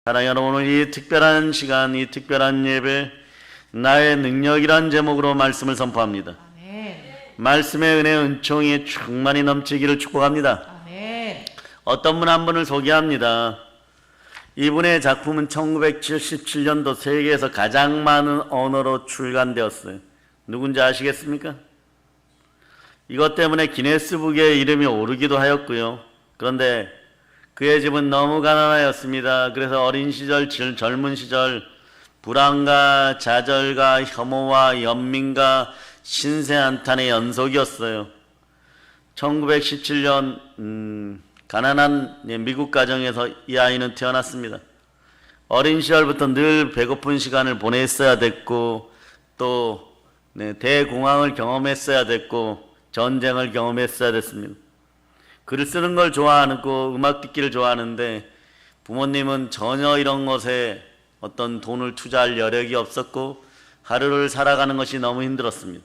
사랑하는 여러분, 오늘 이 특별한 시간, 이 특별한 예배, 나의 능력이란 제목으로 말씀을 선포합니다. 아멘. 말씀의 은혜, 은총이 충만히 넘치기를 축복합니다. 아멘. 어떤 분 한 분을 소개합니다. 이분의 작품은 1977년도 세계에서 가장 많은 언어로 출간되었어요. 누군지 아시겠습니까? 이것 때문에 기네스북에 이름이 오르기도 하였고요. 그런데 그의 집은 너무 가난하였습니다. 그래서 어린 시절, 젊은 시절 불안과 좌절과 혐오와 연민과 신세한탄의 연속이었어요. 1917년 가난한 미국 가정에서 이 아이는 태어났습니다. 어린 시절부터 늘 배고픈 시간을 보냈어야 됐고 또 대공황을 경험했어야 됐고 전쟁을 경험했어야 됐습니다. 글을 쓰는 걸 좋아하고 음악 듣기를 좋아하는데 부모님은 전혀 이런 것에 어떤 돈을 투자할 여력이 없었고 하루를 살아가는 것이 너무 힘들었습니다.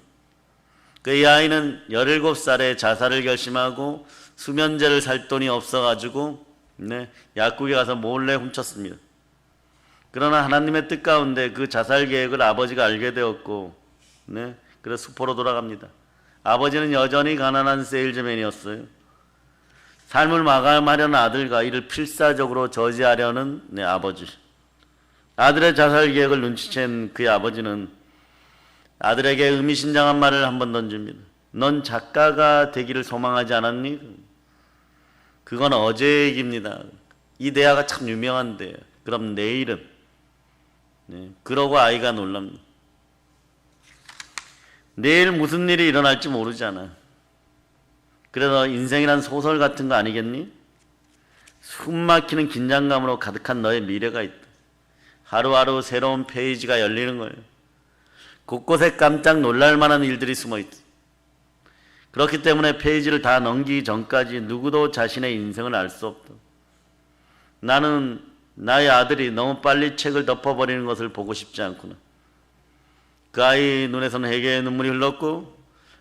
이 아이는 17살에 자살을 결심하고 수면제를 살 돈이 없어가지고 약국에 가서 몰래 훔쳤습니다. 그러나 하나님의 뜻 가운데 그 자살 계획을 아버지가 알게 되었고 그래서 수포로 돌아갑니다. 아버지는 여전히 가난한 세일즈맨이었어요. 삶을 마감하려는 아들과 이를 필사적으로 저지하려는 아버지. 아들의 자살 계획을 눈치챈 그의 아버지는 아들에게 의미심장한 말을 한번 던집니다. 넌 작가가 되기를 소망하지 않았니? 그건 어제 얘기입니다. 이 대화가 참 유명한데 그럼 내일은? 그러고 아이가 놀랍니다. 내일 무슨 일이 일어날지 모르잖아. 그래서 인생이란 소설 같은 거 아니겠니? 숨막히는 긴장감으로 가득한 너의 미래가 있다. 하루하루 새로운 페이지가 열리는 거예요. 곳곳에 깜짝 놀랄 만한 일들이 숨어 있다. 그렇기 때문에 페이지를 다 넘기기 전까지 누구도 자신의 인생을 알 수 없다. 나는 나의 아들이 너무 빨리 책을 덮어버리는 것을 보고 싶지 않구나. 그 아이 눈에서는 회개의 눈물이 흘렀고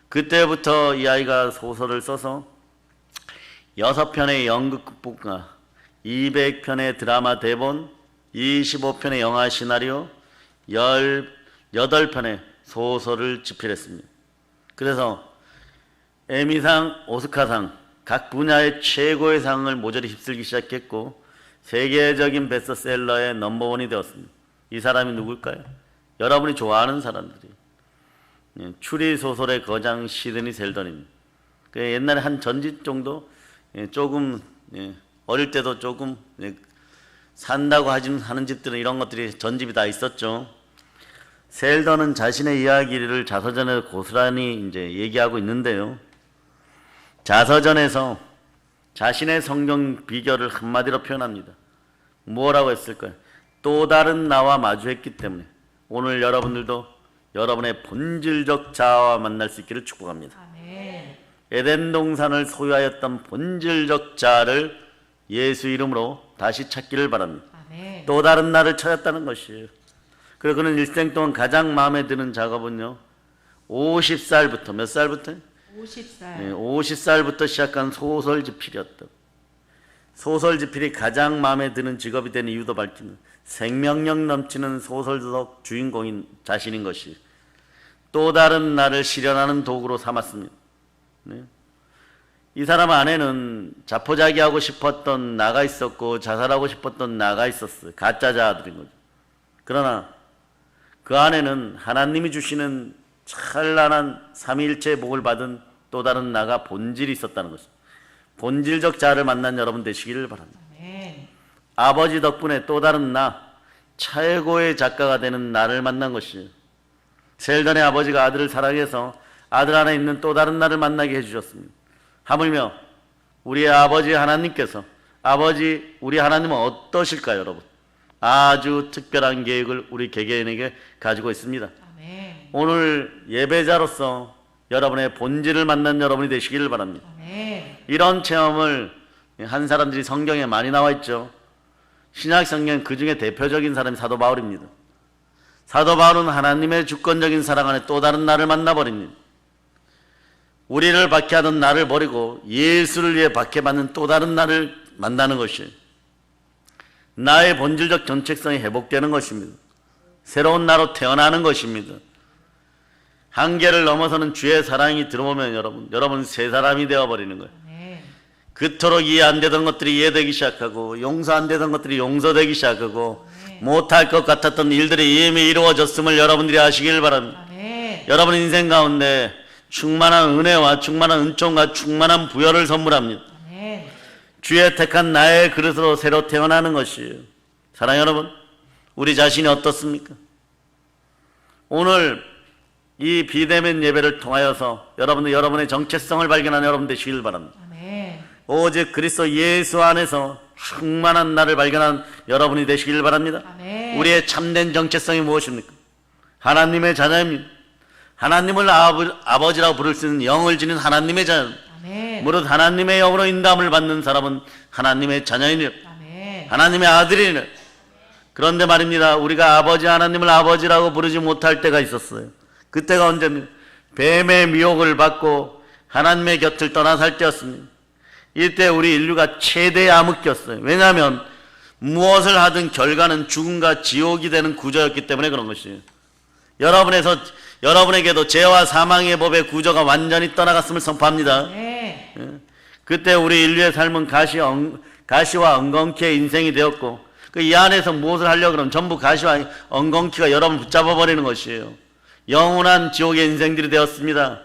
그때부터 이 아이가 소설을 써서 6편의 연극 극본과 200편의 드라마 대본, 25편의 영화 시나리오, 18편의 소설을 집필했습니다. 그래서 에미상, 오스카상 각 분야의 최고의 상을 모조리 휩쓸기 시작했고 세계적인 베스트셀러의 넘버원이 되었습니다. 이 사람이 누굴까요? 여러분이 좋아하는 사람들이에요. 추리소설의 거장 시드니 셀던입니다. 옛날에 한 전집 정도 조금 어릴 때도 조금 산다고 하는 집들은 이런 것들이 전집이 다 있었죠. 셀던은 자신의 이야기를 자서전에 고스란히 이제 얘기하고 있는데요. 자서전에서 자신의 성경 비결을 한마디로 표현합니다. 뭐라고 했을까요? 또 다른 나와 마주했기 때문에 오늘 여러분들도 여러분의 본질적 자아와 만날 수 있기를 축복합니다. 아멘. 에덴 동산을 소유하였던 본질적 자아를 예수 이름으로 다시 찾기를 바랍니다. 아멘. 또 다른 나를 찾았다는 것이에요. 그래서 그는 일생 동안 가장 마음에 드는 작업은요. 50살부터 몇 살부터? 50살. 50살부터 시작한 소설 집필이었다. 소설 집필이 가장 마음에 드는 직업이 된 이유도 밝히는 생명력 넘치는 소설 속 주인공인 자신인 것이 또 다른 나를 실현하는 도구로 삼았습니다. 이 사람 안에는 자포자기하고 싶었던 나가 있었고 자살하고 싶었던 나가 있었어요. 가짜 자아들인 거죠. 그러나 그 안에는 하나님이 주시는 찬란한 삼위일체의 복을 받은 또 다른 나가 본질이 있었다는 것입니다. 본질적 자아를 만난 여러분 되시기를 바랍니다. 아멘. 아버지 덕분에 또 다른 나, 최고의 작가가 되는 나를 만난 것이에요. 셀던의 아버지가 아들을 사랑해서 아들 안에 있는 또 다른 나를 만나게 해주셨습니다. 하물며 우리의 아버지 하나님께서 우리 하나님은 어떠실까요, 여러분? 아주 특별한 계획을 우리 개개인에게 가지고 있습니다. 아멘. 오늘 예배자로서 여러분의 본질을 만난 여러분이 되시기를 바랍니다. 아멘. 이런 체험을 한 사람들이 성경에 많이 나와 있죠. 신약 성경 그 중에 대표적인 사람이 사도 바울입니다. 사도 바울은 하나님의 주권적인 사랑 안에 또 다른 나를 만나버립니다. 우리를 박해하던 나를 버리고 예수를 위해 박해받는 또 다른 나를 만나는 것이에요. 나의 본질적 정체성이 회복되는 것입니다. 새로운 나로 태어나는 것입니다. 한계를 넘어서는 주의 사랑이 들어오면 여러분 새 사람이 되어버리는 거예요. 아멘. 그토록 이해 안 되던 것들이 이해되기 시작하고 용서 안 되던 것들이 용서되기 시작하고 못할 것 같았던 일들이 이미 이루어졌음을 여러분들이 아시길 바랍니다. 아멘. 여러분 인생 가운데 충만한 은혜와 충만한 은총과 충만한 부여를 선물합니다. 아멘. 주의 택한 나의 그릇으로 새로 태어나는 것이에요. 사랑하는 여러분, 우리 자신이 어떻습니까? 오늘 이 비대면 예배를 통하여서 여러분의 정체성을 발견하는 여러분 되시길 바랍니다. 아멘. 오직 그리스도 예수 안에서 충만한 나를 발견한 여러분이 되시길 바랍니다. 아멘. 우리의 참된 정체성이 무엇입니까? 하나님의 자녀입니다. 하나님을 아버지라고 부를 수 있는 영을 지닌 하나님의 자녀. 아멘. 무릇 하나님의 영으로 인도함을 받는 사람은 하나님의 자녀이니 아멘. 하나님의 아들이니. 그런데 말입니다, 우리가 아버지 하나님을 아버지라고 부르지 못할 때가 있었어요. 그때가 언제입니까? 뱀의 미혹을 받고 하나님의 곁을 떠나 살 때였습니다. 이때 우리 인류가 최대의 암흑기였어요. 왜냐하면 무엇을 하든 결과는 죽음과 지옥이 되는 구조였기 때문에 그런 것이에요. 여러분에게도 죄와 사망의 법의 구조가 완전히 떠나갔음을 선포합니다. 아멘. 그때 우리 인류의 삶은 가시와 엉겅퀴의 인생이 되었고, 이 안에서 무엇을 하려고 그러면 전부 가시와 엉겅퀴가 여러분을 붙잡아 버리는 것이에요. 영원한 지옥의 인생들이 되었습니다.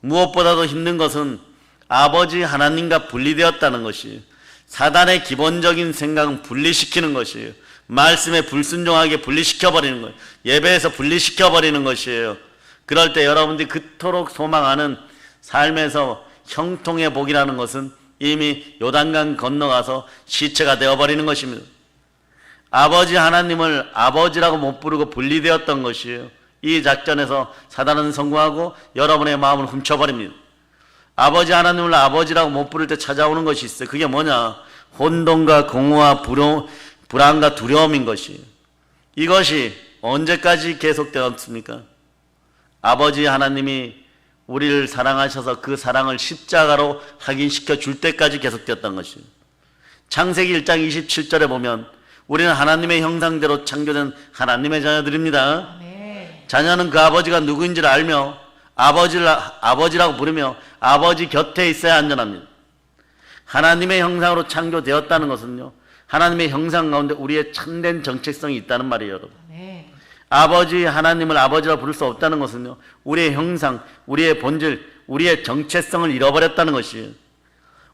무엇보다도 힘든 것은 아버지 하나님과 분리되었다는 것이에요. 사단의 기본적인 생각은 분리시키는 것이에요. 말씀에 불순종하게 분리시켜버리는 거예요. 예배에서 분리시켜버리는 것이에요. 그럴 때 여러분들이 그토록 소망하는 삶에서 형통의 복이라는 것은 이미 요단강 건너가서 시체가 되어버리는 것입니다. 아버지 하나님을 아버지라고 못 부르고 분리되었던 것이에요. 이 작전에서 사단은 성공하고 여러분의 마음을 훔쳐버립니다. 아버지 하나님을 아버지라고 못 부를 때 찾아오는 것이 있어요. 그게 뭐냐? 혼돈과 공허와 불안과 두려움인 것이에요. 이것이 언제까지 계속되었습니까? 아버지 하나님이 우리를 사랑하셔서 그 사랑을 십자가로 확인시켜 줄 때까지 계속되었던 것이에요. 창세기 1장 27절에 보면 우리는 하나님의 형상대로 창조된 하나님의 자녀들입니다. 아멘. 자녀는 그 아버지가 누구인지를 알며 아버지라고 부르며 아버지 곁에 있어야 안전합니다. 하나님의 형상으로 창조되었다는 것은요, 하나님의 형상 가운데 우리의 참된 정체성이 있다는 말이에요, 여러분. 아멘. 아버지 하나님을 아버지라고 부를 수 없다는 것은요, 우리의 형상, 우리의 본질, 우리의 정체성을 잃어버렸다는 것이에요.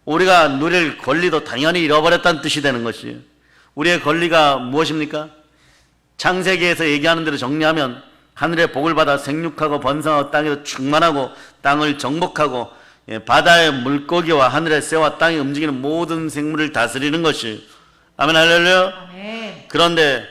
우리가 누릴 권리도 당연히 잃어버렸다는 뜻이 되는 것이에요. 우리의 권리가 무엇입니까? 창세기에서 얘기하는 대로 정리하면 하늘의 복을 받아 생육하고 번성하고 땅에서 충만하고 땅을 정복하고 바다의 물고기와 하늘의 새와 땅에 움직이는 모든 생물을 다스리는 것이에요. 아멘 할렐루야. 아멘. 그런데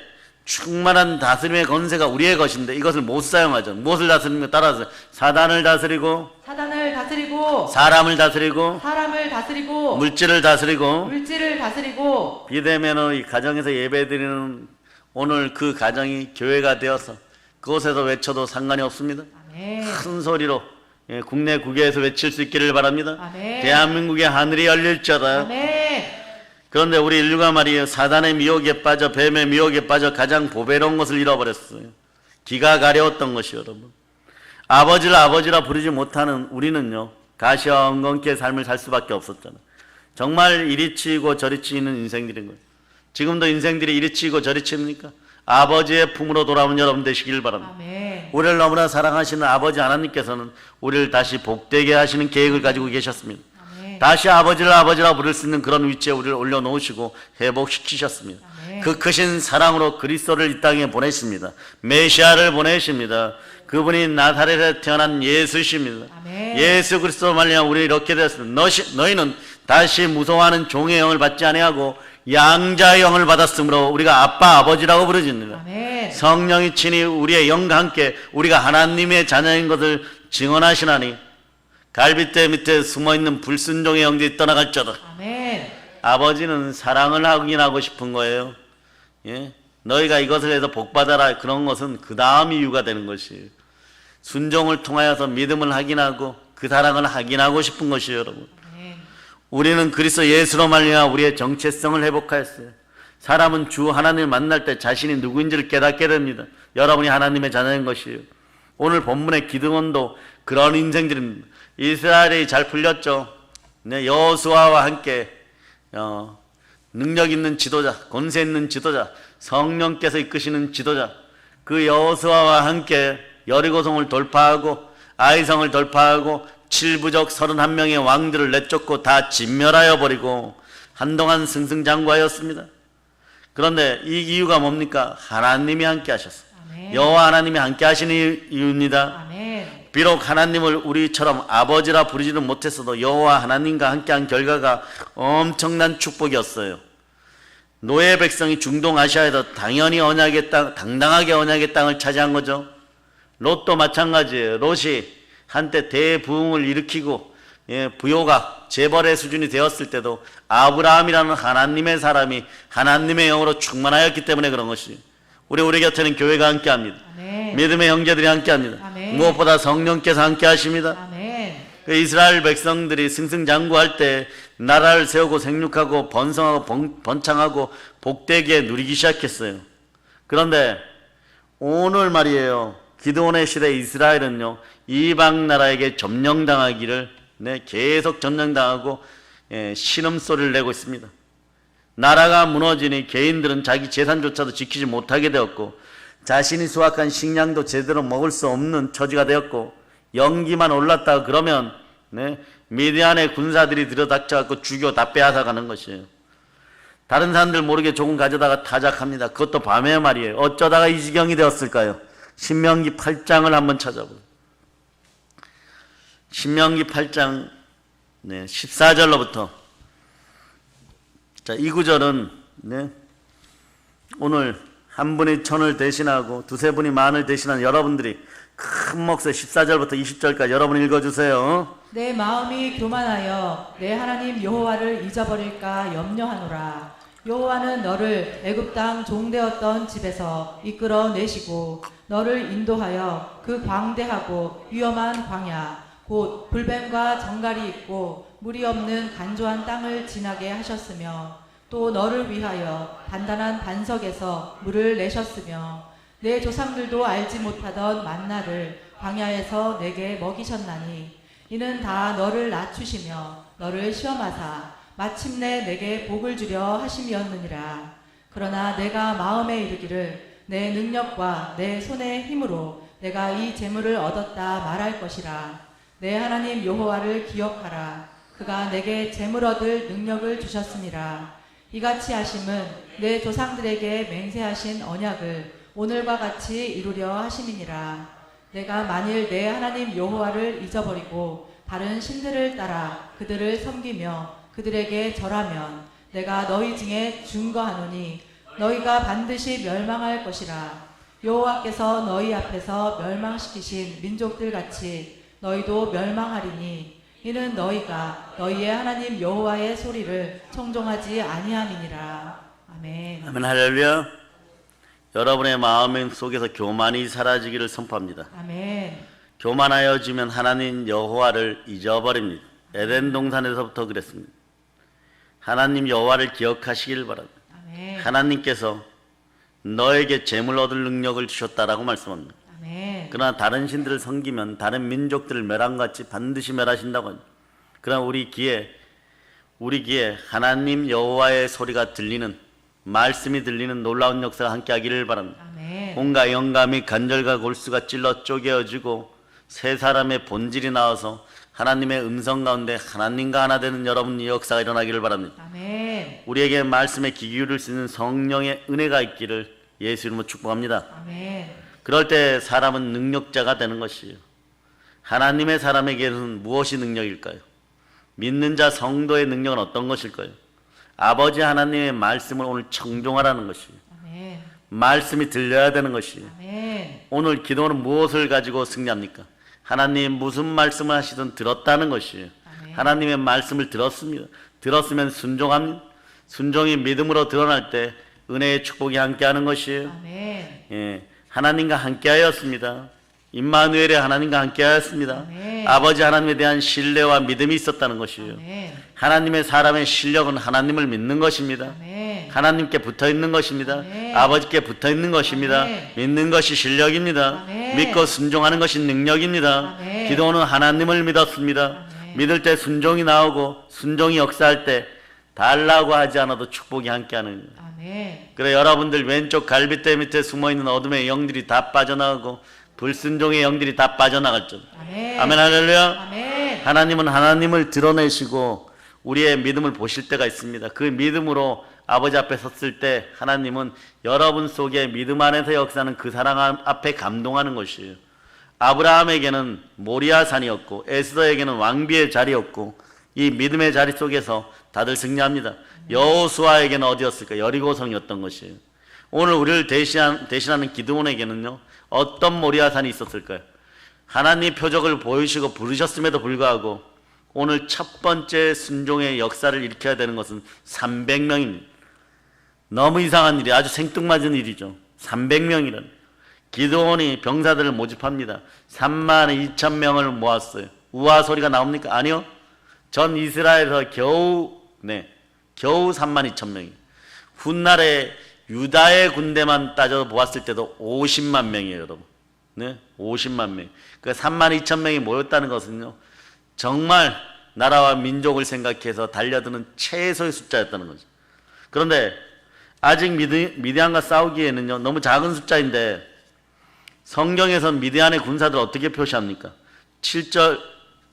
충만한 다스림의 권세가 우리의 것인데 이것을 못 사용하죠. 무엇을 다스립니까? 따라서 사단을 다스리고 사단을 다스리고 사람을 다스리고 사람을 다스리고 물질을 다스리고 물질을 다스리고 비대면의 가정에서 예배드리는 오늘 그 가정이 교회가 되어서 그곳에서 외쳐도 상관이 없습니다. 아멘. 큰 소리로 국내 국외에서 외칠 수 있기를 바랍니다. 아멘. 대한민국의 하늘이 열릴지어다. 아멘. 그런데 우리 인류가 말이에요, 사단의 미혹에 빠져 뱀의 미혹에 빠져 가장 보배로운 것을 잃어버렸어요. 기가 가려웠던 것이 여러분. 아버지를 아버지라 부르지 못하는 우리는요, 가시와 엉겅퀴의 삶을 살 수밖에 없었잖아요. 정말 이리 치이고 저리 치이는 인생들인 거예요. 지금도 인생들이 이리 치이고 저리 치입니까? 아버지의 품으로 돌아오는 여러분 되시길 바랍니다. 아멘. 우리를 너무나 사랑하시는 아버지 하나님께서는 우리를 다시 복되게 하시는 계획을 가지고 계셨습니다. 아멘. 다시 아버지를 아버지라 부를 수 있는 그런 위치에 우리를 올려놓으시고 회복시키셨습니다. 아멘. 그 크신 사랑으로 그리스도를 이 땅에 보내십니다. 메시아를 보내십니다. 그분이 나사렛에 태어난 예수십니다. 아멘. 예수 그리스도 말미암아 우리 이렇게 되었습니다. 너희는 다시 무서워하는 종의 영을 받지 아니하고 양자의 영을 받았으므로 우리가 아빠 아버지라고 부르짖는다. 아멘. 성령이 친히 우리의 영과 함께 우리가 하나님의 자녀인 것을 증언하시나니 갈빗대 밑에 숨어있는 불순종의 영들이 떠나갈지어다. 아멘. 아버지는 사랑을 확인하고 싶은 거예요. 예? 너희가 이것을 해서 복받아라, 그런 것은 그 다음 이유가 되는 것이에요. 순종을 통하여서 믿음을 확인하고 그 사랑을 확인하고 싶은 것이에요, 여러분. 아멘. 우리는 그리스도 예수로 말미암아 우리의 정체성을 회복하였어요. 사람은 주 하나님을 만날 때 자신이 누구인지를 깨닫게 됩니다. 여러분이 하나님의 자녀인 것이에요. 오늘 본문의 기드온도 그런 인생들입니다. 이스라엘이 잘 풀렸죠. 네, 여호수아와 함께 능력 있는 지도자, 권세 있는 지도자, 성령께서 이끄시는 지도자, 그 여호수아와 함께 여리고성을 돌파하고 아이성을 돌파하고 7부족 31명의 왕들을 내쫓고 다 진멸하여 버리고 한동안 승승장구하였습니다. 그런데 이 이유가 뭡니까? 하나님이 함께 하셨어요. 아멘. 여호와 하나님이 함께 하시는 이유입니다. 아멘. 비록 하나님을 우리처럼 아버지라 부르지는 못했어도 여호와 하나님과 함께한 결과가 엄청난 축복이었어요. 노예 백성이 중동 아시아에도 당연히 언약의 땅, 당당하게 언약의 땅을 차지한 거죠. 롯도 마찬가지예요. 롯이 한때 대부흥을 일으키고 부요가 재벌의 수준이 되었을 때도 아브라함이라는 하나님의 사람이 하나님의 영으로 충만하였기 때문에 그런 것이 우리 곁에는 교회가 함께합니다. 아멘. 믿음의 형제들이 함께합니다. 아멘. 무엇보다 성령께서 함께하십니다. 아멘. 그 이스라엘 백성들이 승승장구할 때 나라를 세우고 생육하고 번성하고 번창하고 복되게 누리기 시작했어요. 그런데 오늘 말이에요. 기드온의 시대 이스라엘은요, 이방 나라에게 점령당하기를 계속 점령당하고 신음소리를 내고 있습니다. 나라가 무너지니 개인들은 자기 재산조차도 지키지 못하게 되었고 자신이 수확한 식량도 제대로 먹을 수 없는 처지가 되었고 연기만 올랐다 그러면 미디안의 군사들이 들여닥쳐갖고 죽여 다 빼앗아가는 것이에요. 다른 사람들 모르게 조금 가져다가 타작합니다. 그것도 밤에 말이에요. 어쩌다가 이 지경이 되었을까요? 신명기 8장을 한번 찾아보세요. 신명기 8장 14절로부터 자, 이 구절은 오늘 한 분이 천을 대신하고 두세 분이 만을 대신한 여러분들이 큰 몫에 14절부터 20절까지 여러분 읽어주세요. 내 마음이 교만하여 내 하나님 여호와를 잊어버릴까 염려하노라. 여호와는 너를 애굽 땅 종되었던 집에서 이끌어 내시고 너를 인도하여 그 광대하고 위험한 광야 곧 불뱀과 정갈이 있고 물이 없는 간조한 땅을 지나게 하셨으며 또 너를 위하여 단단한 반석에서 물을 내셨으며 내 조상들도 알지 못하던 만나를 광야에서 내게 먹이셨나니 이는 다 너를 낮추시며 너를 시험하사 마침내 내게 복을 주려 하심이었느니라. 그러나 내가 마음에 이르기를 내 능력과 내 손의 힘으로 내가 이 재물을 얻었다 말할 것이라. 내 하나님 여호와를 기억하라. 그가 내게 재물 얻을 능력을 주셨음이라. 이같이 하심은 내 조상들에게 맹세하신 언약을 오늘과 같이 이루려 하심이니라. 내가 만일 내 하나님 여호와를 잊어버리고 다른 신들을 따라 그들을 섬기며 그들에게 절하면 내가 너희 중에 증거하노니 너희가 반드시 멸망할 것이라. 여호와께서 너희 앞에서 멸망시키신 민족들 같이 너희도 멸망하리니 이는 너희가 너희의 하나님 여호와의 소리를 청종하지 아니함이니라. 아멘. 아멘. 할렐루야. 여러분의 마음 속에서 교만이 사라지기를 선포합니다. 아멘. 교만하여지면 하나님 여호와를 잊어버립니다. 에덴 동산에서부터 그랬습니다. 하나님 여호와를 기억하시길 바랍니다. 아멘. 하나님께서 너에게 재물 얻을 능력을 주셨다라고 말씀합니다. 아멘. 그러나 다른 신들을 섬기면 다른 민족들을 멸함같이 반드시 멸하신다고 합니다. 그러나 우리 귀에 하나님 여호와의 소리가 들리는, 말씀이 들리는 놀라운 역사가 함께하기를 바랍니다. 아멘. 온갖 영감이 간절과 골수가 찔러 쪼개어지고 새 사람의 본질이 나와서 하나님의 음성 가운데 하나님과 하나 되는 여러분의 역사가 일어나기를 바랍니다. 아멘. 우리에게 말씀에 귀 기울일 수 있는 성령의 은혜가 있기를 예수 이름으로 축복합니다. 아멘. 그럴 때 사람은 능력자가 되는 것이에요. 하나님의 사람에게는 무엇이 능력일까요? 믿는 자 성도의 능력은 어떤 것일까요? 아버지 하나님의 말씀을 오늘 청종하라는 것이에요. 아멘. 말씀이 들려야 되는 것이에요. 아멘. 오늘 기도는 무엇을 가지고 승리합니까? 하나님 무슨 말씀을 하시든 들었다는 것이에요. 아멘. 하나님의 말씀을 들었습니다. 들었으면 순종합니다. 순종이 믿음으로 드러날 때 은혜의 축복이 함께하는 것이에요. 아멘. 하나님과 함께하였습니다. 임마누엘의 하나님과 함께하였습니다. 아멘. 아버지 하나님에 대한 신뢰와 믿음이 있었다는 것이에요. 아멘. 하나님의 사람의 실력은 하나님을 믿는 것입니다. 아멘. 하나님께 붙어 있는 것입니다. 아멘. 아버지께 붙어 있는 것입니다. 아멘. 믿는 것이 실력입니다. 아멘. 믿고 순종하는 것이 능력입니다. 아멘. 기도는 하나님을 믿었습니다. 아멘. 믿을 때 순종이 나오고 순종이 역사할 때 달라고 하지 않아도 축복이 함께하는 거예요. 아멘. 그래 여러분들 왼쪽 갈빗대 밑에 숨어있는 어둠의 영들이 다 빠져나가고 불순종의 영들이 다 빠져나갈 줄. 아멘. 아멘 할렐루야. 아멘. 하나님은 하나님을 드러내시고 우리의 믿음을 보실 때가 있습니다. 그 믿음으로 아버지 앞에 섰을 때 하나님은 여러분 속에 믿음 안에서 역사하는 그 사랑 앞에 감동하는 것이에요. 아브라함에게는 모리아산이었고 에스더에게는 왕비의 자리였고 이 믿음의 자리 속에서 다들 승리합니다. 여호수아에게는 어디였을까? 여리고성이었던 것이에요. 오늘 우리를 대신하는 기드온에게는요 어떤 모리아산이 있었을까요? 하나님 표적을 보이시고 부르셨음에도 불구하고 오늘 첫 번째 순종의 역사를 일으켜야 되는 것은 300명입니다. 너무 이상한 일이 아주 생뚱맞은 일이죠. 300명이라는. 기드온이 병사들을 모집합니다. 32,000명을 모았어요. 우와 소리가 나옵니까? 아니요. 전 이스라엘에서 겨우 32,000명이에요. 훗날에 유다의 군대만 따져 보았을 때도 50만 명이에요, 여러분. 네? 50만 명. 그 32,000명이 모였다는 것은요, 정말 나라와 민족을 생각해서 달려드는 최소의 숫자였다는 거죠. 그런데 아직 미디안과 싸우기에는요, 너무 작은 숫자인데 성경에서 미디안의 군사들을 어떻게 표시합니까? 7장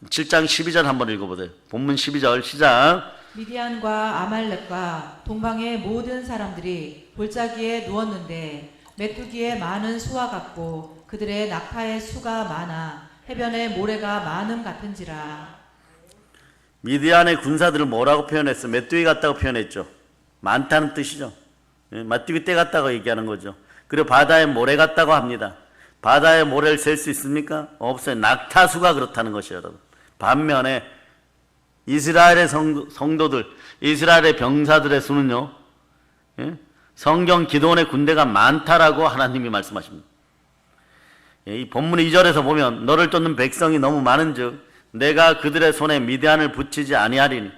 12절 한번 읽어보세요. 본문 12절 시작. 미디안과 아말렉과 동방의 모든 사람들이 골짜기에 누웠는데 메뚜기의 많은 수와 같고 그들의 낙타의 수가 많아 해변의 모래가 많음 같은지라. 미디안의 군사들을 뭐라고 표현했어? 메뚜기 같다고 표현했죠. 많다는 뜻이죠. 메뚜기 떼 같다고 얘기하는 거죠. 그리고 바다의 모래 같다고 합니다. 바다의 모래를 셀 수 있습니까? 없어요. 낙타수가 그렇다는 것이에요, 여러분. 반면에 이스라엘의 성도들, 이스라엘의 병사들의 수는요, 성경 기드온의 군대가 많다라고 하나님이 말씀하십니다. 이 본문 2절에서 보면 너를 쫓는 백성이 너무 많은즉 내가 그들의 손에 미디안을 붙이지 아니하리니.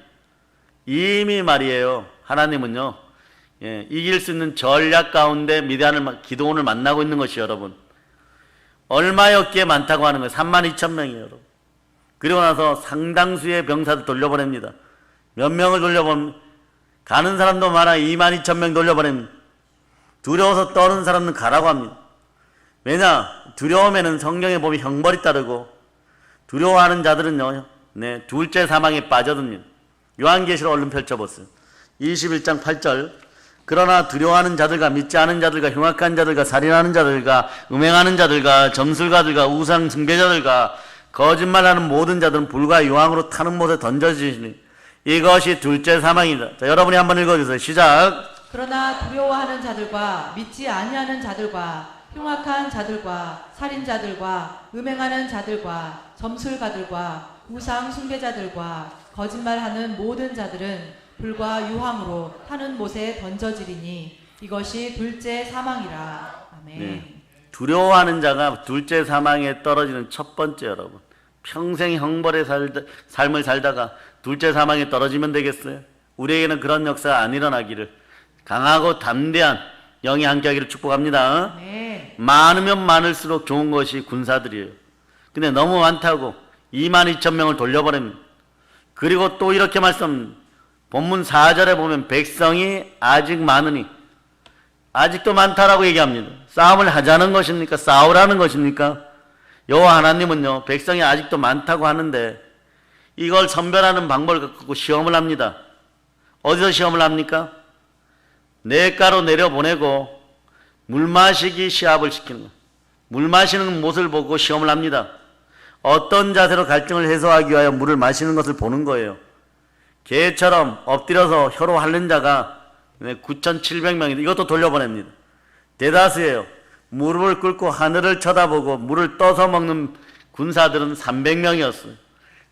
이미 말이에요. 하나님은요, 이길 수 있는 전략 가운데 기드온을 만나고 있는 것이 여러분. 얼마였기에 많다고 하는 거예요? 32,000명이에요, 여러분. 그리고 나서 상당수의 병사들 돌려보냅니다. 몇 명을 돌려보면 가는 사람도 많아 22,000명 돌려보냅니다. 두려워서 떠는 사람은 가라고 합니다. 왜냐? 두려움에는 성경에 보면 형벌이 따르고 두려워하는 자들은요, 둘째 사망에 빠져듭니다. 요한계시록 얼른 펼쳐보세요. 21장 8절. 그러나 두려워하는 자들과 믿지 않은 자들과 흉악한 자들과 살인하는 자들과 음행하는 자들과 점술가들과 우상 숭배자들과 거짓말하는 모든 자들은 불과 유황으로 타는 못에 던져지시니 이것이 둘째 사망이다. 자, 여러분이 한번 읽어주세요. 시작. 그러나 두려워하는 자들과 믿지 아니하는 자들과 흉악한 자들과 살인자들과 음행하는 자들과 점술가들과 우상 숭배자들과 거짓말하는 모든 자들은 불과 유황으로 타는 못에 던져지리니 이것이 둘째 사망이라. 아멘. 두려워하는 자가 둘째 사망에 떨어지는 첫 번째, 여러분. 평생 형벌의 삶을 살다가 둘째 사망에 떨어지면 되겠어요? 우리에게는 그런 역사가 안 일어나기를, 강하고 담대한 영이 함께하기를 축복합니다. 네. 많으면 많을수록 좋은 것이 군사들이에요. 근데 너무 많다고 22,000명을 돌려버립니다. 그리고 또 이렇게 본문 4절에 보면 백성이 아직 많으니, 아직도 많다라고 얘기합니다. 싸움을 하자는 것입니까? 싸우라는 것입니까? 여호와 하나님은요, 백성이 아직도 많다고 하는데 이걸 선별하는 방법을 갖고 시험을 합니다. 어디서 시험을 합니까? 냇가로 내려보내고 물 마시기 시합을 시키는 거예요. 물 마시는 모습을 보고 시험을 합니다. 어떤 자세로 갈증을 해소하기 위하여 물을 마시는 것을 보는 거예요. 개처럼 엎드려서 혀로 핥는 자가 9,700명인데 이것도 돌려보냅니다. 대다수예요. 무릎을 꿇고 하늘을 쳐다보고 물을 떠서 먹는 군사들은 300명이었어요.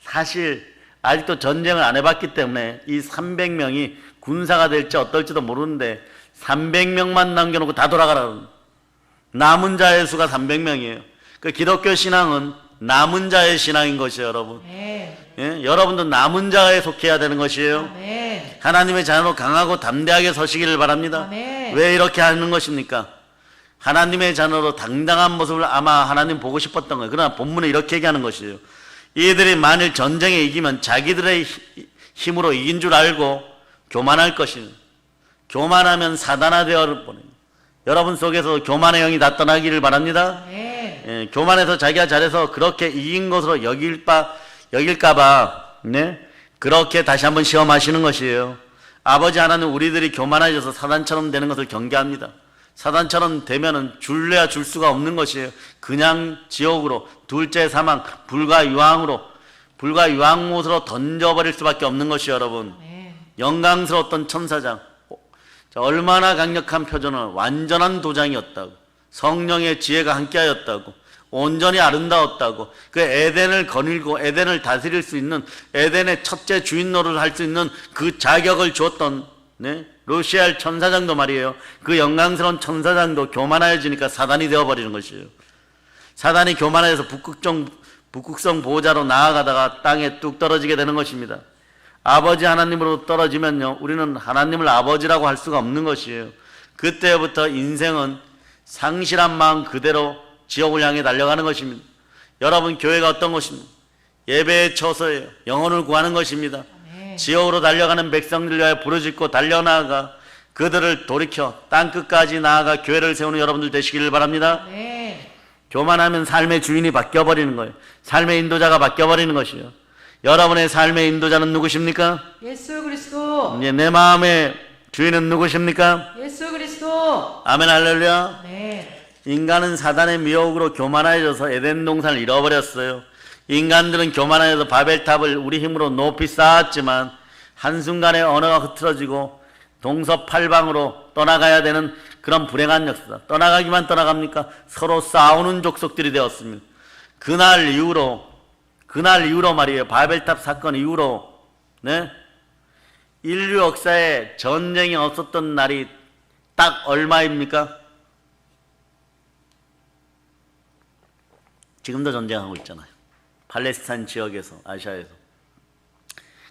사실 아직도 전쟁을 안 해봤기 때문에 이 300명이 군사가 될지 어떨지도 모르는데 300명만 남겨놓고 다 돌아가라는, 남은 자의 수가 300명이에요. 그 기독교 신앙은 남은 자의 신앙인 것이에요, 여러분. 아멘. 예? 여러분도 남은 자에 속해야 되는 것이에요. 아멘. 하나님의 자녀로 강하고 담대하게 서시기를 바랍니다. 아멘. 왜 이렇게 하는 것입니까? 하나님의 자녀로 당당한 모습을 아마 하나님 보고 싶었던 거예요. 그러나 본문에 이렇게 얘기하는 것이에요. 이들이 만일 전쟁에 이기면 자기들의 힘으로 이긴 줄 알고 교만할 것이에요. 교만하면 사단화되어 버려요. 여러분 속에서 교만의 영이 다 떠나기를 바랍니다. 아멘. 예, 교만해서 자기가 잘해서 그렇게 이긴 것으로 여길까봐 네? 그렇게 다시 한번 시험하시는 것이에요. 아버지 하나님 우리들이 교만해져서 사단처럼 되는 것을 경계합니다. 사단처럼 되면은 줄래야 줄 수가 없는 것이에요. 그냥 지옥으로, 둘째 사망, 불가유황으로 던져버릴 수밖에 없는 것이에요, 여러분. 아멘. 영광스러웠던 천사장, 얼마나 강력한 표정은 완전한 도장이었다고, 성령의 지혜가 함께하였다고, 온전히 아름다웠다고, 그 에덴을 거닐고 에덴을 다스릴 수 있는, 에덴의 첫째 주인 노릇을 할 수 있는 그 자격을 주었던 네? 루시엘 천사장도 말이에요. 그 영광스러운 천사장도 교만해지니까 사단이 되어버리는 것이에요. 사단이 교만해서 북극성 보호자로 나아가다가 땅에 뚝 떨어지게 되는 것입니다. 아버지 하나님으로 떨어지면요, 우리는 하나님을 아버지라고 할 수가 없는 것이에요. 그때부터 인생은 상실한 마음 그대로 지옥을 향해 달려가는 것입니다. 여러분, 교회가 어떤 것입니까? 예배의 처소예요. 영혼을 구하는 것입니다. 아멘. 지옥으로 달려가는 백성들 위하여 부르짖고 달려나가 그들을 돌이켜 땅끝까지 나아가 교회를 세우는 여러분들 되시기를 바랍니다. 아멘. 교만하면 삶의 주인이 바뀌어버리는 거예요. 삶의 인도자가 바뀌어버리는 것이에요. 여러분의 삶의 인도자는 누구십니까? 예수 그리스도. 이제 내 마음의 주인은 누구십니까? 예수 그리스도. 아멘 할렐루야. 네. 인간은 사단의 미혹으로 교만해져서 에덴 동산을 잃어버렸어요. 인간들은 교만해서 바벨탑을 우리 힘으로 높이 쌓았지만 한순간에 언어가 흐트러지고 동서팔방으로 떠나가야 되는 그런 불행한 역사. 떠나가기만 떠나갑니까? 서로 싸우는 족속들이 되었습니다. 그날 이후로 말이에요. 바벨탑 사건 이후로 네? 인류 역사에 전쟁이 없었던 날이 딱 얼마입니까? 지금도 전쟁하고 있잖아요. 팔레스타인 지역에서, 아시아에서.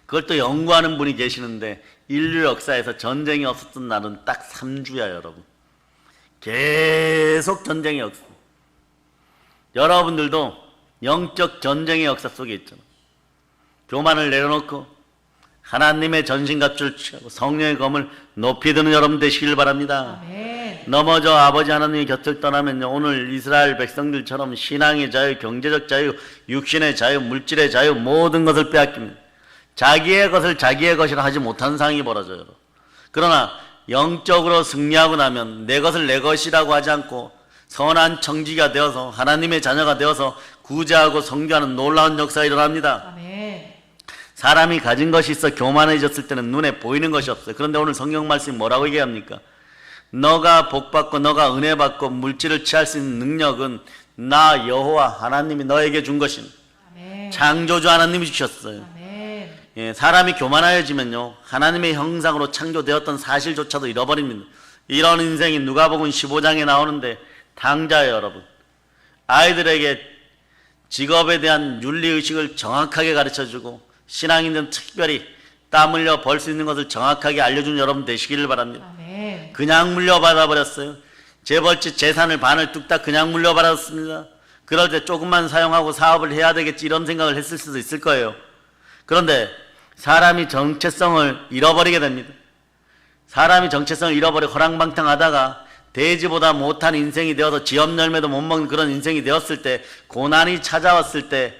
그걸 또 연구하는 분이 계시는데 인류 역사에서 전쟁이 없었던 날은 딱 3주야, 여러분. 계속 전쟁의 역사. 여러분들도 영적 전쟁의 역사 속에 있잖아요. 교만을 내려놓고 하나님의 전신갑주를 취하고 성령의 검을 높이 드는 여러분 되시길 바랍니다. 아멘. 넘어져 아버지 하나님의 곁을 떠나면요, 오늘 이스라엘 백성들처럼 신앙의 자유, 경제적 자유, 육신의 자유, 물질의 자유, 모든 것을 빼앗깁니다. 자기의 것을 자기의 것이라 하지 못하는 상황이 벌어져요. 그러나 영적으로 승리하고 나면 내 것을 내 것이라고 하지 않고 선한 청지가 되어서 하나님의 자녀가 되어서 구제하고 성교하는 놀라운 역사가 일어납니다. 아멘. 사람이 가진 것이 있어 교만해졌을 때는 눈에 보이는 것이 없어요. 그런데 오늘 성경 말씀이 뭐라고 얘기합니까? 너가 복받고 너가 은혜받고 물질을 취할 수 있는 능력은 나 여호와 하나님이 너에게 준 것입니다. 아멘. 창조주 하나님이 주셨어요. 아멘. 예, 사람이 교만하여지면요, 하나님의 형상으로 창조되었던 사실조차도 잃어버립니다. 이런 인생이 누가복음 15장에 나오는데 당자예요, 여러분. 아이들에게 직업에 대한 윤리의식을 정확하게 가르쳐주고 신앙인들은 특별히 땀 흘려 벌 수 있는 것을 정확하게 알려준 여러분 되시기를 바랍니다. 아멘. 그냥 물려받아 버렸어요. 재벌집 재산을 반을 뚝딱 그냥 물려받았습니다. 그럴 때 조금만 사용하고 사업을 해야 되겠지 이런 생각을 했을 수도 있을 거예요. 그런데 사람이 정체성을 잃어버리게 됩니다. 사람이 정체성을 잃어버려 허랑방탕하다가 돼지보다 못한 인생이 되어서 지업 열매도 못 먹는 그런 인생이 되었을 때, 고난이 찾아왔을 때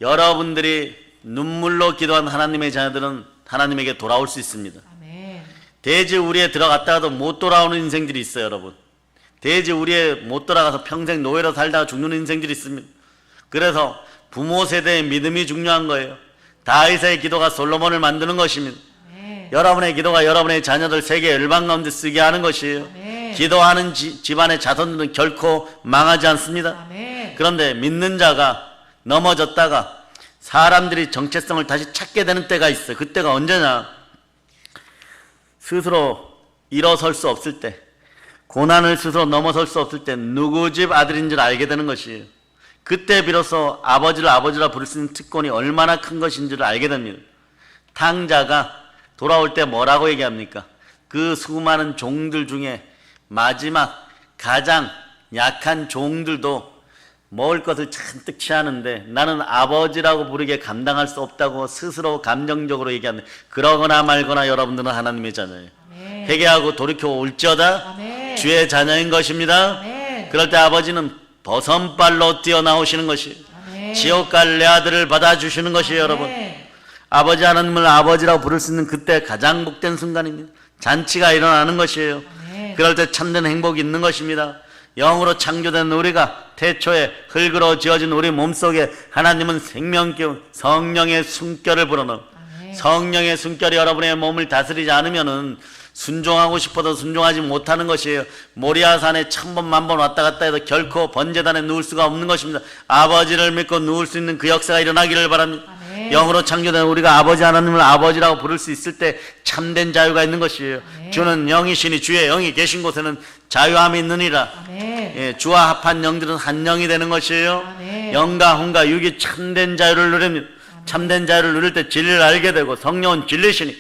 여러분들이 눈물로 기도한 하나님의 자녀들은 하나님에게 돌아올 수 있습니다. 아멘. 돼지 우리에 들어갔다가도 못 돌아오는 인생들이 있어요, 여러분. 돼지 우리에 못 돌아가서 평생 노예로 살다가 죽는 인생들이 있습니다. 그래서 부모 세대의 믿음이 중요한 거예요. 다윗의 기도가 솔로몬을 만드는 것입니다. 아멘. 여러분의 기도가 여러분의 자녀들 세계 열방 가운데 쓰게 하는 것이에요. 아멘. 기도하는 집안의 자손들은 결코 망하지 않습니다. 아멘. 그런데 믿는 자가 넘어졌다가 사람들이 정체성을 다시 찾게 되는 때가 있어요. 그때가 언제냐? 스스로 일어설 수 없을 때, 고난을 스스로 넘어설 수 없을 때 누구 집 아들인 줄 알게 되는 것이에요. 그때 비로소 아버지를 아버지라 부를 수 있는 특권이 얼마나 큰 것인지를 알게 됩니다. 탕자가 돌아올 때 뭐라고 얘기합니까? 그 수많은 종들 중에 마지막 가장 약한 종들도 먹을 것을 잔뜩 취하는데 나는 아버지라고 부르게 감당할 수 없다고 스스로 감정적으로 얘기합니다. 그러거나 말거나 여러분들은 하나님의 자녀예요. 아멘. 회개하고 돌이켜 올지어다 아멘. 주의 자녀인 것입니다. 아멘. 그럴 때 아버지는 버선발로 뛰어나오시는 것이 아멘. 지옥 갈 내 아들을 받아주시는 것이에요. 여러분, 아멘. 아버지 하나님을 아버지라고 부를 수 있는 그때 가장 복된 순간입니다. 잔치가 일어나는 것이에요. 아멘. 그럴 때 참된 행복이 있는 것입니다. 영으로 창조된 우리가 태초에 흙으로 지어진 우리 몸속에 하나님은 생명기운 성령의 숨결을 불어넣어. 아멘. 성령의 숨결이 여러분의 몸을 다스리지 않으면은 순종하고 싶어도 순종하지 못하는 것이에요. 모리아산에 1000번 만번 왔다 갔다 해도 결코 번제단에 누울 수가 없는 것입니다. 아버지를 믿고 누울 수 있는 그 역사가 일어나기를 바랍니다. 아멘. 영으로 창조된 우리가 아버지 하나님을 아버지라고 부를 수 있을 때 참된 자유가 있는 것이에요. 아멘. 주는 영이시니 주의 영이 계신 곳에는 자유함이 있느니라. 아멘. 예, 주와 합한 영들은 한 영이 되는 것이에요. 아멘. 영과 혼과 육이 참된 자유를 누립니다. 참된 자유를 누릴 때 진리를 알게 되고 성령은 진리시니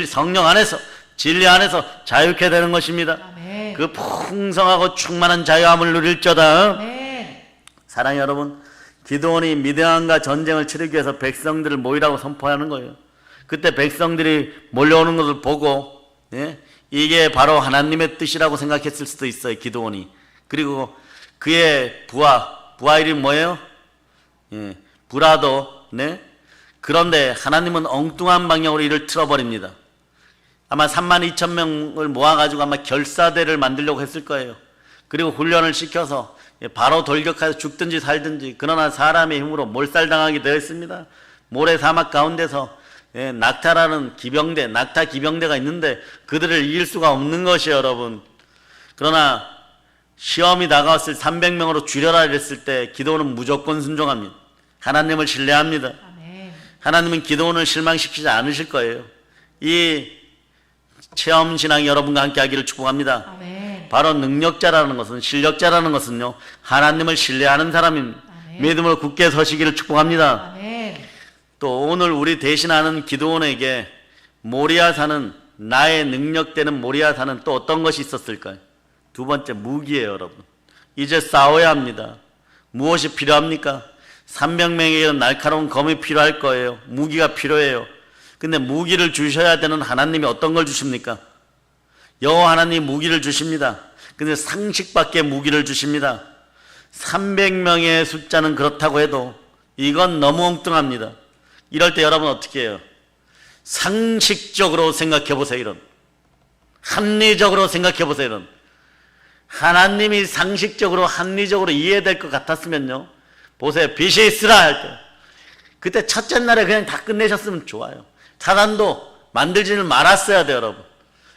성령 안에서 진리 안에서 자유케 되는 것입니다. 아멘. 그 풍성하고 충만한 자유함을 누릴저다. 아멘. 사랑해 여러분, 기드온이 미디안과 전쟁을 치르기 위해서 백성들을 모이라고 선포하는 거예요. 그때 백성들이 몰려오는 것을 보고 예? 이게 바로 하나님의 뜻이라고 생각했을 수도 있어요. 기드온이. 그리고 그의 부하 이름이 뭐예요? 예, 부라도. 네? 그런데 하나님은 엉뚱한 방향으로 이를 틀어버립니다. 아마 32,000명을 모아가지고 아마 결사대를 만들려고 했을 거예요. 그리고 훈련을 시켜서 바로 돌격해서 죽든지 살든지, 그러나 사람의 힘으로 몰살당하게 되어 있습니다. 모래 사막 가운데서 낙타라는 기병대, 낙타 기병대가 있는데 그들을 이길 수가 없는 것이에요, 여러분. 그러나 시험이 다가왔을 300명으로 줄여라 이랬을 때 기도는 무조건 순종합니다. 하나님을 신뢰합니다. 아멘. 하나님은 기도원을 실망시키지 않으실 거예요. 이 체험신앙이 여러분과 함께 하기를 축복합니다. 아멘. 바로 능력자라는 것은, 실력자라는 것은요, 하나님을 신뢰하는 사람입니다. 아멘. 믿음으로 굳게 서시기를 축복합니다. 아멘. 또 오늘 우리 대신하는 기도원에게 모리아산은, 나의 능력되는 모리아산은 또 어떤 것이 있었을까요? 두 번째, 무기예요, 여러분. 이제 싸워야 합니다. 무엇이 필요합니까? 300명에게 날카로운 검이 필요할 거예요. 무기가 필요해요. 근데 무기를 주셔야 되는 하나님이 어떤 걸 주십니까? 여호와 하나님 무기를 주십니다. 근데 상식밖에 무기를 주십니다. 300명의 숫자는 그렇다고 해도 이건 너무 엉뚱합니다. 이럴 때 여러분 어떻게 해요? 상식적으로 생각해 보세요. 이런 합리적으로 생각해 보세요. 이런 하나님이 상식적으로 합리적으로 이해될 것 같았으면요, 보세요. 빛이 있으라 할 때 그때 첫째 날에 그냥 다 끝내셨으면 좋아요. 사단도 만들지는 말았어야 돼요, 여러분.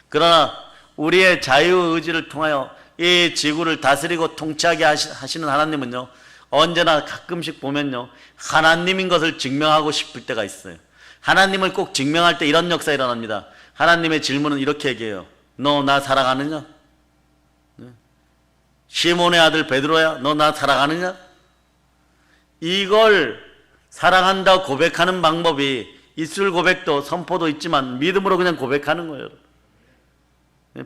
그러나 우리의 자유의지를 통하여 이 지구를 다스리고 통치하게 하시는 하나님은요, 언제나 가끔씩 보면요, 하나님인 것을 증명하고 싶을 때가 있어요. 하나님을 꼭 증명할 때 이런 역사 일어납니다. 하나님의 질문은 이렇게 얘기해요. 너 나 사랑하느냐? 시몬의 아들 베드로야, 너 나 사랑하느냐? 이걸 사랑한다 고백하는 방법이 입술 고백도 선포도 있지만 믿음으로 그냥 고백하는 거예요.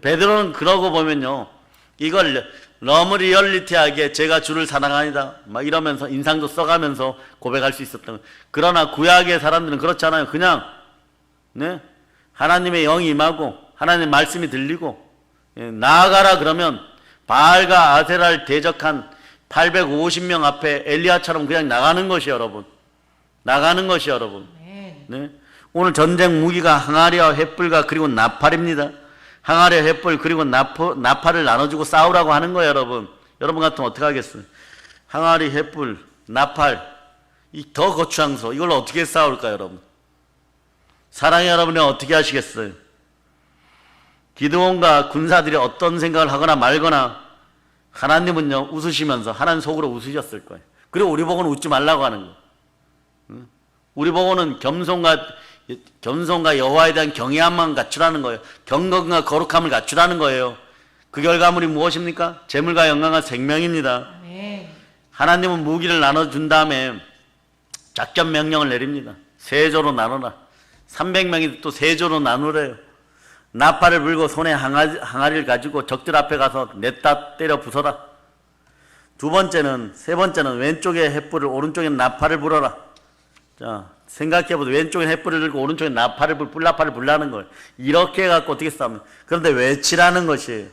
베드로는 그러고 보면요, 이걸 너무 리얼리티하게 제가 주를 사랑하니다 막 이러면서 인상도 써가면서 고백할 수 있었던 거예요. 그러나 구약의 사람들은 그렇잖아요. 그냥 네? 하나님의 영이 임하고 하나님의 말씀이 들리고 나아가라 그러면 바알과 아세라를 대적한 850명 앞에 엘리야처럼 그냥 나가는 것이 여러분. 나가는 것이 여러분. 네? 오늘 전쟁 무기가 항아리와 횃불과 그리고 나팔입니다. 항아리와 횃불 그리고 나팔을 나눠주고 싸우라고 하는 거예요, 여러분. 여러분 같으면 어떻게 하겠어요? 항아리, 횃불, 나팔, 이 더 거추장스러워. 이걸로 어떻게 싸울까요, 여러분? 사랑의 여러분이 어떻게 하시겠어요? 기드온과 군사들이 어떤 생각을 하거나 말거나 하나님은요, 웃으시면서 하나님 속으로 웃으셨을 거예요. 그리고 우리 보고는 웃지 말라고 하는 거예요. 우리 보고는 겸손과 여호와에 대한 경외함만 갖추라는 거예요. 경건과 거룩함을 갖추라는 거예요. 그 결과물이 무엇입니까? 재물과 영광과 생명입니다. 아멘. 하나님은 무기를 나눠준 다음에 작전 명령을 내립니다. 세조로 나눠라. 300명이 또 세조로 나누래요. 나팔을 불고 손에 항아리를 가지고 적들 앞에 가서 냈다 때려 부숴라. 세 번째는 왼쪽에 횃불을, 오른쪽에 나팔을 불어라. 자, 생각해보세요. 왼쪽에 횃불을 들고 오른쪽에 뿔나팔을 불라는 걸. 이렇게 해갖고 어떻게 싸우면. 그런데 외치라는 것이에요.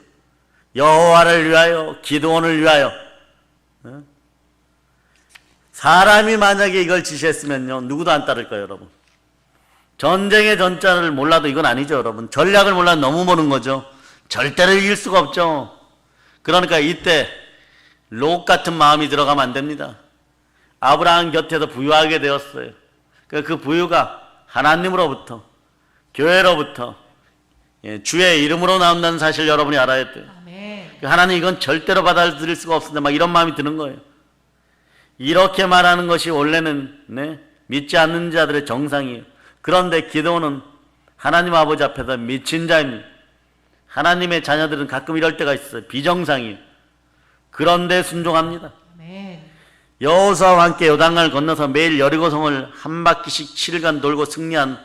여호와를 위하여, 기드온을 위하여. 사람이 만약에 이걸 지시했으면요, 누구도 안 따를 거예요, 여러분. 전쟁의 전자를 몰라도 이건 아니죠, 여러분. 전략을 몰라도 너무 모르는 거죠. 절대로 이길 수가 없죠. 그러니까 이때 롯 같은 마음이 들어가면 안 됩니다. 아브라함 곁에서 부유하게 되었어요. 그 부유가 하나님으로부터, 교회로부터, 주의 이름으로 나온다는 사실 여러분이 알아야 돼요. 아멘. 하나님 이건 절대로 받아들일 수가 없습니다. 막 이런 마음이 드는 거예요. 이렇게 말하는 것이 원래는 믿지 않는 자들의 정상이에요. 그런데 기도는 하나님 아버지 앞에서 미친 자입니다. 하나님의 자녀들은 가끔 이럴 때가 있어요. 비정상이에요. 그런데 순종합니다. 아멘. 여호수아와 함께 요단강을 건너서 매일 여리고성을 한 바퀴씩 7일간 돌고 승리한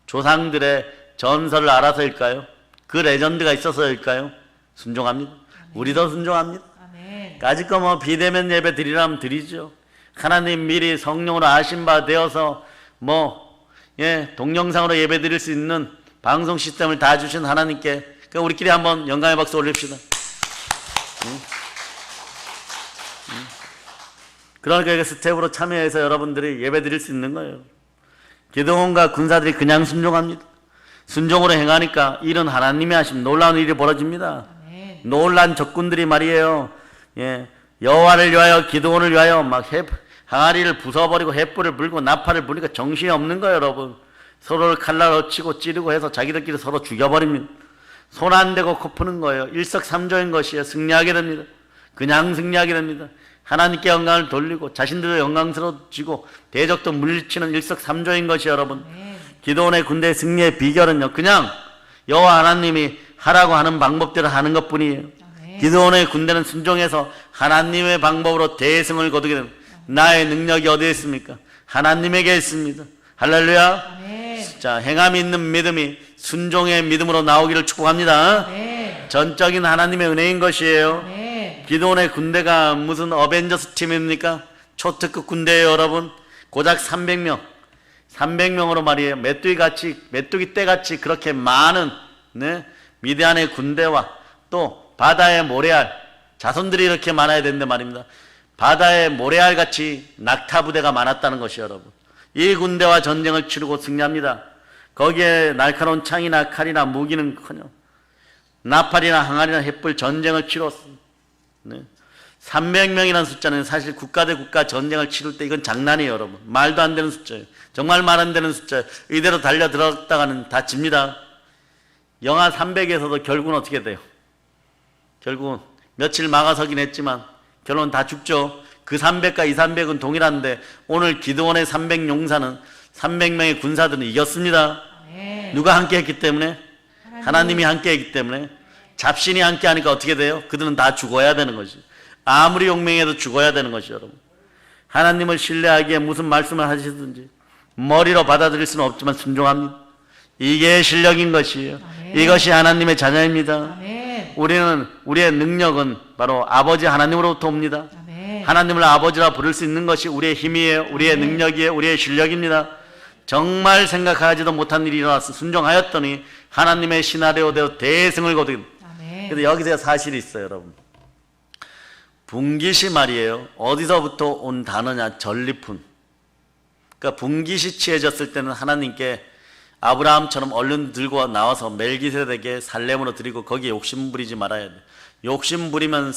조상들의 전설을 알아서일까요? 그 레전드가 있어서일까요? 순종합니다. 우리도 순종합니다. 아멘. 까짓거 뭐 비대면 예배 드리라면 드리죠. 하나님 미리 성령으로 아신 바 되어서 동영상으로 예배 드릴 수 있는 방송 시스템을 다 주신 하나님께 우리끼리 한번 영광의 박수 올립시다. 그러니까 그 스텝으로 참여해서 여러분들이 예배 드릴 수 있는 거예요. 기드온과 군사들이 그냥 순종합니다. 순종으로 행하니까 일은 하나님이 하시면 놀라운 일이 벌어집니다. 아멘. 놀란 적군들이 말이에요. 여호와를 위하여, 기드온을 위하여 막 항아리를 부숴버리고 횃불을 불고 나팔을 부니까 정신이 없는 거예요, 여러분. 서로를 칼날로 치고 찌르고 해서 자기들끼리 서로 죽여버립니다. 손 안 대고 코 푸는 거예요. 일석삼조인 것이에요. 승리하게 됩니다. 그냥 승리하게 됩니다. 하나님께 영광을 돌리고 자신들도 영광스러워지고 대적도 물리치는 일석삼조인 것이 여러분. 기드온의 군대 승리의 비결은요, 그냥 여호와 하나님이 하라고 하는 방법대로 하는 것뿐이에요. 기드온의 군대는 순종해서 하나님의 방법으로 대승을 거두게 됩니다. 나의 능력이 어디에 있습니까? 하나님에게 있습니다. 할렐루야. 아멘. 자, 행함이 있는 믿음이 순종의 믿음으로 나오기를 축복합니다. 아멘. 전적인 하나님의 은혜인 것이에요. 아멘. 기드온의 군대가 무슨 어벤져스 팀입니까? 초특급 군대예요, 여러분. 고작 300명으로 말이에요. 메뚜기 떼같이 그렇게 많은 미디안의 군대와 또 바다의 모래알, 자손들이 이렇게 많아야 되는데 말입니다. 바다의 모래알 같이 낙타 부대가 많았다는 것이 여러분. 이 군대와 전쟁을 치르고 승리합니다. 거기에 날카로운 창이나 칼이나 무기는커녕 나팔이나 항아리나 횃불 전쟁을 치렀습니다. 300명이라는 숫자는 사실 국가 대 국가 전쟁을 치를 때 이건 장난이에요, 여러분. 말도 안 되는 숫자예요. 정말 말 안 되는 숫자예요. 이대로 달려 들어갔다가는 다 집니다. 영하 300에서도 결국은 어떻게 돼요? 결국은 며칠 막아서긴 했지만 결론은 다 죽죠. 그 300과 이 300은 동일한데 오늘 기드온의 300 용사는 300명의 군사들은 이겼습니다. 아멘. 누가 함께 했기 때문에? 하나님이 함께 했기 때문에. 잡신이 함께 하니까 어떻게 돼요? 그들은 다 죽어야 되는 거지. 아무리 용맹해도 죽어야 되는 것이 여러분. 하나님을 신뢰하기에 무슨 말씀을 하시든지 머리로 받아들일 수는 없지만 순종합니다. 이게 실력인 것이에요. 아멘. 이것이 하나님의 자녀입니다. 아멘. 우리의 능력은 바로 아버지 하나님으로부터 옵니다. 아멘. 하나님을 아버지라 부를 수 있는 것이 우리의 힘이에요. 우리의 능력이에요. 우리의 실력입니다. 정말 생각하지도 못한 일이 일어나서 순종하였더니 하나님의 시나리오대로 대승을 거두게 됩니다. 아멘. 그런데 여기서 사실이 있어요, 여러분. 분깃이 말이에요. 어디서부터 온 단어냐? 전리품. 그러니까 분깃이 취해졌을 때는 하나님께 아브라함처럼 얼른 들고 나와서 멜기세덱에게 살렘으로 드리고 거기에 욕심 부리지 말아야 돼. 욕심 부리면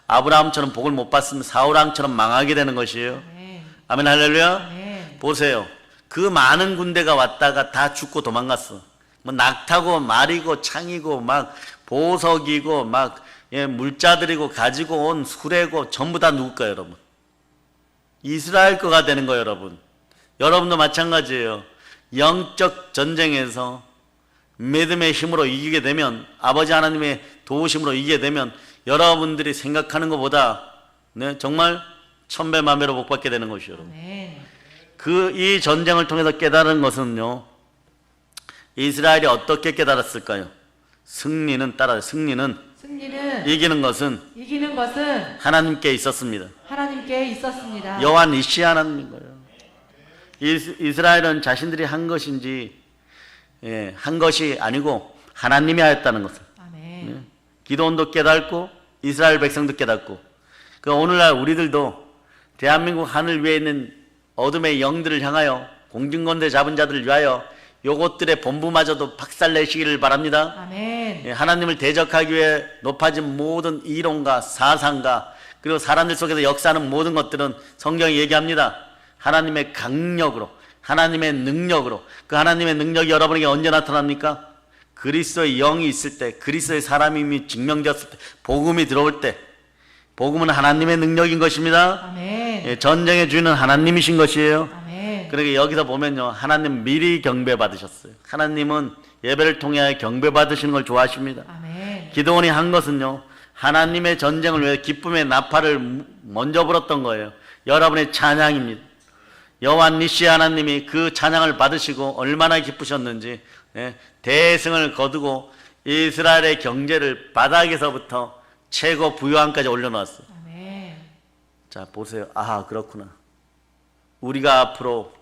아브라함처럼 복을 못 받으면 사울왕처럼 망하게 되는 것이에요. 아멘. 아멘 할렐루야. 아멘. 보세요. 그 많은 군대가 왔다가 다 죽고 도망갔어. 뭐 낙타고 말이고 창이고 막 보석이고 막 물자들이고 가지고 온 수레고 전부 다 누굴 거예요, 여러분? 이스라엘 거가 되는 거예요, 여러분. 여러분도 마찬가지예요. 영적 전쟁에서 믿음의 힘으로 이기게 되면, 아버지 하나님의 도우심으로 이기게 되면 여러분들이 생각하는 것보다 정말 천배 만배로 복 받게 되는 것이요. 여러분. 아멘. 이 전쟁을 통해서 깨달은 것은요, 이스라엘이 어떻게 깨달았을까요? 승리는 이기는 것은 하나님께 있었습니다. 하나님께 있었습니다. 여호와 니시 하나님인 거예요. 이스라엘은 자신들이 한 것인지 한 것이 아니고 하나님이 하였다는 것을. 아멘. 기도원도 깨닫고 이스라엘 백성도 깨닫고, 그 오늘날 우리들도 대한민국 하늘 위에 있는 어둠의 영들을 향하여 공중권세 잡은 자들을 위하여 요것들의 본부마저도 박살내시기를 바랍니다. 아멘. 하나님을 대적하기 위해 높아진 모든 이론과 사상과 그리고 사람들 속에서 역사하는 모든 것들은 성경이 얘기합니다. 하나님의 강력으로, 하나님의 능력으로. 그 하나님의 능력이 여러분에게 언제 나타납니까? 그리스도의 영이 있을 때, 그리스도의 사람임이 증명되었을 때, 복음이 들어올 때. 복음은 하나님의 능력인 것입니다. 아멘. 전쟁의 주인은 하나님이신 것이에요. 아멘. 그러니까 여기서 보면요, 하나님 미리 경배 받으셨어요. 하나님은 예배를 통해 경배 받으시는 걸 좋아하십니다. 아멘. 기도원이 한 것은요, 하나님의 전쟁을 위해 기쁨의 나팔을 먼저 불었던 거예요. 여러분의 찬양입니다. 여호와 니시 하나님이 그 찬양을 받으시고 얼마나 기쁘셨는지, 대승을 거두고 이스라엘의 경제를 바닥에서부터 최고 부유함까지 올려놓았어요. 아멘. 자, 보세요. 아, 그렇구나. 우리가 앞으로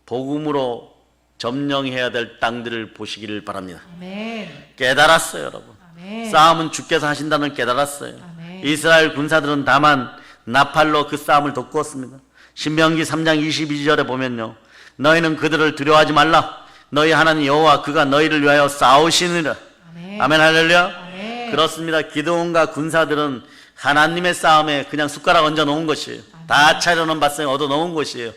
복음으로 점령해야 될 땅들을 보시기를 바랍니다. 아멘. 깨달았어요, 여러분. 아멘. 싸움은 주께서 하신다는 걸 깨달았어요. 아멘. 이스라엘 군사들은 다만 나팔로 그 싸움을 돋구었습니다. 신명기 3장 22절에 보면요, 너희는 그들을 두려워하지 말라. 너희 하나님 여호와 그가 너희를 위하여 싸우시느니라. 아멘. 아멘, 할렐루야. 아멘. 그렇습니다. 기드온과 군사들은 하나님의 싸움에 그냥 숟가락 얹어 놓은 것이에요. 다 차려놓은 바상에 얻어 놓은 것이에요.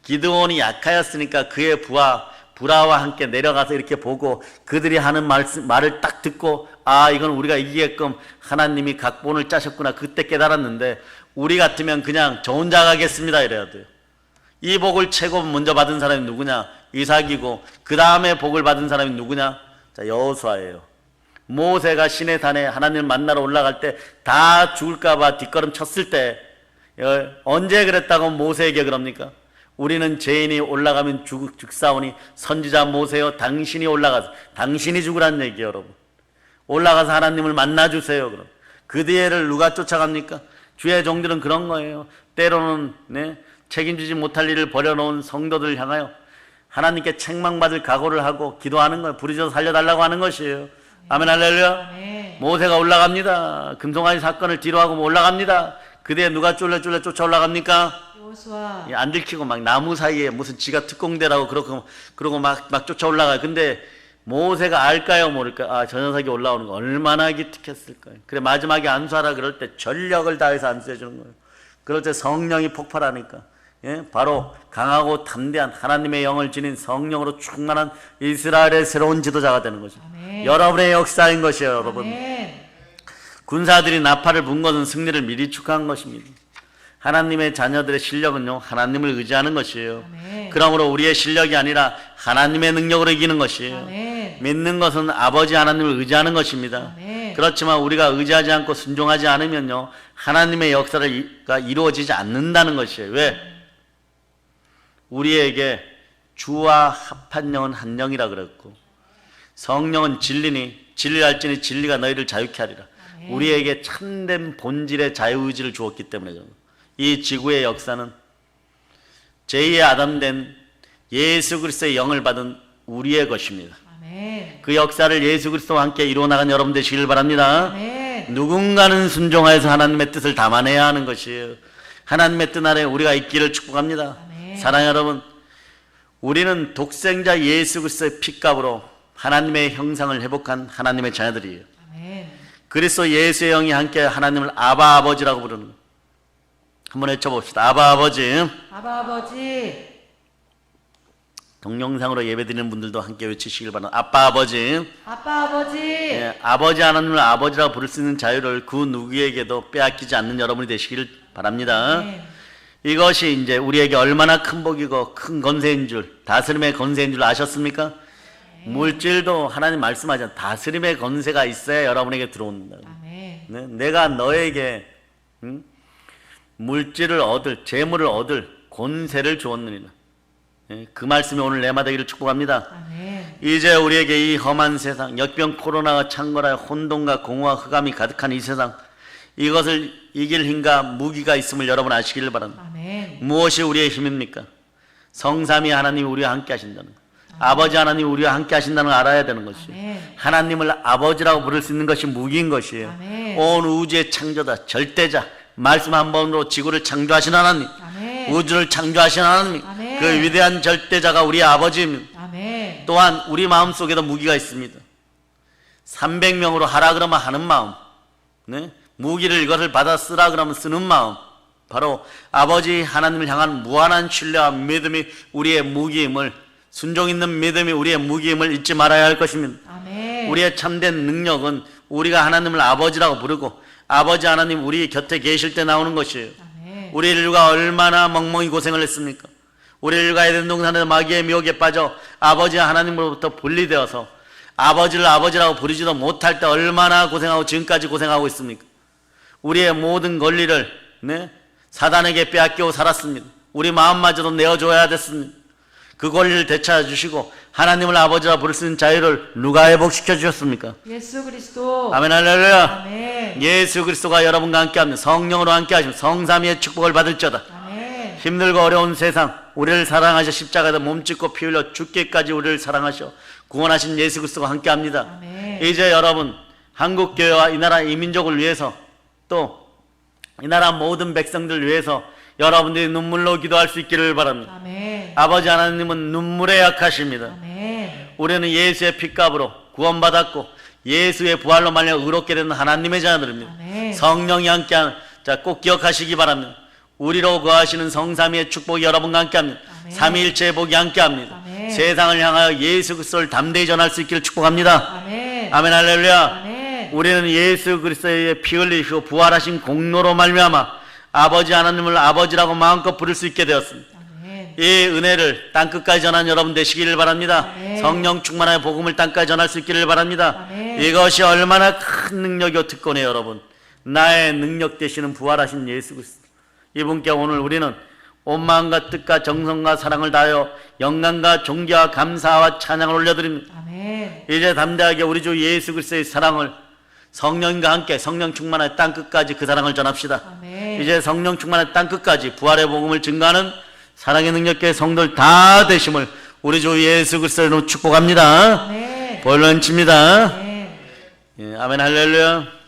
기드온이 약하였으니까 그의 부하와 함께 내려가서 이렇게 보고 그들이 하는 말을 딱 듣고, 아, 이건 우리가 이기게끔 하나님이 각본을 짜셨구나. 그때 깨달았는데, 우리 같으면 그냥 저 혼자 가겠습니다 이래야 돼요. 이 복을 최고 먼저 받은 사람이 누구냐? 이삭이고, 그 다음에 복을 받은 사람이 누구냐? 자, 여호수아예요. 모세가 신의 산에 하나님을 만나러 올라갈 때 다 죽을까봐 뒷걸음 쳤을 때, 언제 그랬다고 모세에게 그럽니까? 우리는 죄인이 올라가면 죽사오니 선지자 모세여 당신이 올라가서 당신이 죽으란 얘기예요. 여러분, 올라가서 하나님을 만나주세요. 그럼 그 뒤에를 누가 쫓아갑니까? 주의 종들은 그런 거예요. 때로는 책임지지 못할 일을 버려놓은 성도들을 향하여 하나님께 책망받을 각오를 하고 기도하는 거예요. 부르짖어 살려달라고 하는 것이에요. 아멘, 할렐루야. 아멘. 모세가 올라갑니다. 금송아지 사건을 뒤로하고 올라갑니다. 그 뒤에 누가 쫄래 쫓아 올라갑니까? 여호수아. 안 들키고 막 나무 사이에 무슨 지가 특공대라고 그러고 막 쫓아 올라가요. 근데 모세가 알까요 모를까요? 아, 저 녀석이 올라오는 거 얼마나 기특했을까요? 그래, 마지막에 안수하라 그럴 때 전력을 다해서 안수해 주는 거예요. 그럴 때 성령이 폭발하니까, 바로 강하고 담대한 하나님의 영을 지닌 성령으로 충만한 이스라엘의 새로운 지도자가 되는 거죠. 아멘. 여러분의 역사인 것이에요. 여러분, 아멘. 군사들이 나팔을 분 것은 승리를 미리 축하한 것입니다. 하나님의 자녀들의 실력은요, 하나님을 의지하는 것이에요. 아멘. 그러므로 우리의 실력이 아니라 하나님의 능력으로 이기는 것이에요. 아멘. 믿는 것은 아버지 하나님을 의지하는 것입니다. 아멘. 그렇지만 우리가 의지하지 않고 순종하지 않으면요, 하나님의 역사가 이루어지지 않는다는 것이에요. 왜? 우리에게 주와 합한 영은 한 영이라 그랬고, 성령은 진리니 진리할지니 진리가 너희를 자유케 하리라. 아멘. 우리에게 참된 본질의 자유의지를 주었기 때문에 그런 거예요. 이 지구의 역사는 제2의 아담된 예수 그리스도의 영을 받은 우리의 것입니다. 아멘. 그 역사를 예수 그리스도와 함께 이루어나간 여러분 되시길 바랍니다. 아멘. 누군가는 순종하여서 하나님의 뜻을 담아내야 하는 것이에요. 하나님의 뜻 아래 우리가 있기를 축복합니다. 아멘. 사랑하는 여러분, 우리는 독생자 예수 그리스도의 핏값으로 하나님의 형상을 회복한 하나님의 자녀들이에요. 아멘. 그리스도 예수의 영이 함께 하나님을 아바 아버지라고 부르는 거예요. 한번 외쳐봅시다. 아바 아버지. 아바 아버지. 동영상으로 예배드리는 분들도 함께 외치시길 바랍니다. 아빠 아버지. 아빠 아버지. 아버지 하나님을 아버지라고 부를 수 있는 자유를 그 누구에게도 빼앗기지 않는 여러분이 되시기를 바랍니다. 아멘. 이것이 이제 우리에게 얼마나 큰 복이고 큰 권세인 줄, 다스림의 권세인 줄 아셨습니까? 물질도 하나님 말씀하잖아요. 다스림의 권세가 있어야 여러분에게 들어온다. 아멘. 내가 너에게 물질을 얻을, 재물을 얻을 권세를 주었느니라. 예, 그 말씀이 오늘 내마 되기를 축복합니다. 아멘. 이제 우리에게 이 험한 세상, 역병 코로나가 창궐하여 혼돈과 공허와 흑암이 가득한 이 세상, 이것을 이길 힘과 무기가 있음을 여러분 아시기를 바랍니다. 아멘. 무엇이 우리의 힘입니까? 성삼위 하나님이 우리와 함께 하신다는 것. 아버지 하나님이 우리와 함께 하신다는 걸 알아야 되는 것이에요. 아멘. 하나님을 아버지라고 부를 수 있는 것이 무기인 것이에요. 아멘. 온 우주의 창조자, 절대자, 말씀 한 번으로 지구를 창조하신 하나님, 아멘. 우주를 창조하신 하나님, 아멘. 그 위대한 절대자가 우리의 아버지입니다. 아멘. 또한 우리 마음속에도 무기가 있습니다. 300명으로 하라 그러면 하는 마음, 네? 무기를 이것을 받아 쓰라 그러면 쓰는 마음, 바로 아버지 하나님을 향한 무한한 신뢰와 믿음이 우리의 무기임을, 순종 있는 믿음이 우리의 무기임을 잊지 말아야 할 것입니다. 아멘. 우리의 참된 능력은 우리가 하나님을 아버지라고 부르고 아버지 하나님 우리 곁에 계실 때 나오는 것이에요. 아멘. 우리 인류가 얼마나 멍멍이 고생을 했습니까? 우리 인류가 에덴 동산에서 마귀의 미혹에 빠져 아버지 하나님으로부터 분리되어서 아버지를 아버지라고 부르지도 못할 때 얼마나 고생하고 지금까지 고생하고 있습니까? 우리의 모든 권리를 사단에게 빼앗기고 살았습니다. 우리 마음마저도 내어줘야 됐습니다. 그 권리를 되찾아 주시고 하나님을 아버지라 부를 수 있는 자유를 누가 회복시켜 주셨습니까? 예수 그리스도. 아멘 할렐루야. 아멘. 예수 그리스도가 여러분과 함께합니다. 성령으로 함께하시면 성삼위의 축복을 받을지어다. 아멘. 힘들고 어려운 세상 우리를 사랑하셔 십자가에다 몸짓고 피 흘려 죽기까지 우리를 사랑하셔 구원하신 예수 그리스도가 함께합니다. 아멘. 이제 여러분 한국교회와 이 나라 이 민족을 위해서 또 이 나라 모든 백성들을 위해서 여러분들이 눈물로 기도할 수 있기를 바랍니다. 아멘. 아버지 하나님은 눈물에 약하십니다. 아멘. 우리는 예수의 핏값으로 구원받았고 예수의 부활로 말려 의롭게 되는 하나님의 자녀들입니다. 아멘. 성령이 함께하는, 자, 꼭 기억하시기 바랍니다. 우리로 거하시는 성삼위의 축복이 여러분과 함께합니다. 아멘. 삼위일체의 복이 함께합니다. 아멘. 세상을 향하여 예수 그리스도를 담대히 전할 수 있기를 축복합니다. 아멘. 아멘 할렐루야. 아멘. 우리는 예수 그리스도의 피 흘리시고 부활하신 공로로 말미암아 아버지 하나님을 아버지라고 마음껏 부를 수 있게 되었습니다. 아멘. 이 은혜를 땅끝까지 전한 여러분 되시기를 바랍니다. 아멘. 성령 충만하여 복음을 땅까지 전할 수 있기를 바랍니다. 아멘. 이것이 얼마나 큰 능력이요 특권이에요. 여러분, 나의 능력 되시는 부활하신 예수 그리스도, 이분께 오늘 우리는 온 마음과 뜻과 정성과 사랑을 다하여 영광과 존귀와 감사와 찬양을 올려드립니다. 아멘. 이제 담대하게 우리 주 예수 그리스도의 사랑을 성령과 함께 성령 충만한 땅끝까지 그 사랑을 전합시다. 아멘. 이제 성령 충만한 땅끝까지 부활의 복음을 증거하는 사랑의 능력계 성도들 다 되심을 우리 주 예수 그리스도로 축복합니다. 아멘. 벌론칩니다. 아멘. 예, 아멘 할렐루야.